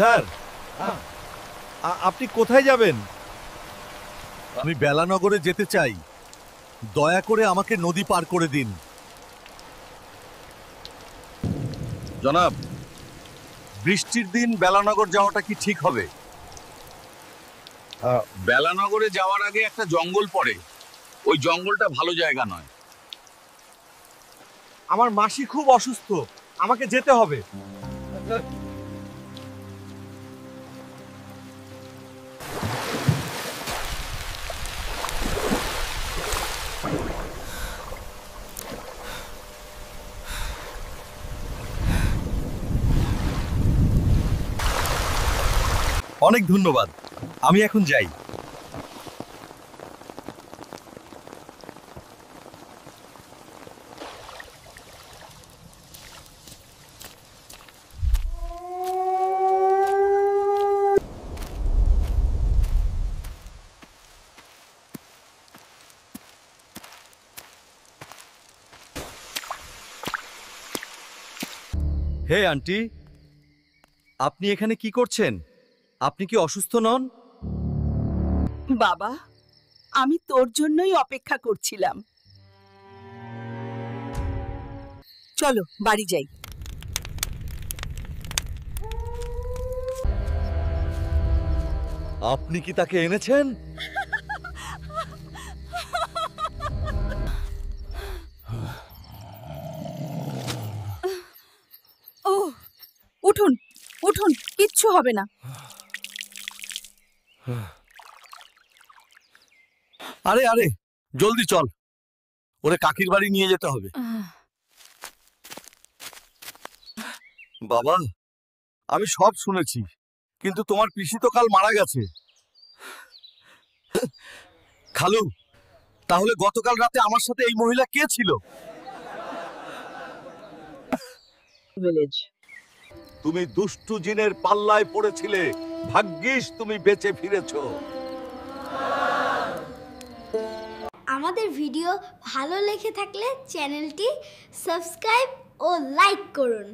Sir, আপনি কোথায় যাবেন? আমি বেলানগরে যেতে চাই, দয়া করে আমাকে নদী পার করে দিন। জনাব, বৃষ্টির দিন বেলানগর যাওয়াটা কি ঠিক হবে? বেলানগরে যাওয়ার আগে একটা জঙ্গল পড়ে, ওই জঙ্গলটা ভালো জায়গা নয়। আমার মাসি খুব অসুস্থ, আমাকে যেতে হবে। অনেক ধন্যবাদ, আমি এখন যাই। হে আন্টি, আপনি এখানে কি করছেন? আপনি কি অসুস্থ নন? বাবা, আমি তোর জন্যই অপেক্ষা করছিলাম। চলো বাড়ি যাই। আপনি কি তাকে এনেছেন? ও, উঠুন উঠুন, কিচ্ছু হবে না। আরে আরে, জলদি চল, ওরে কাকির বাড়ি নিয়ে যেতে হবে। বাবা, আমি সব শুনেছি, কিন্তু তোমার পিসি তো কাল মারা গেছে। খালু, তাহলে গতকাল রাতে আমার সাথে এই মহিলা কে ছিল? ভিলেজ। তুমি দুষ্টু জিনের পাল্লায় পড়েছিলে, ভাগ্যিস তুমি বেঁচে ফিরেছো। আমাদের ভিডিও ভালো লেগে থাকলে চ্যানেলটি সাবস্ক্রাইব ও লাইক করুন।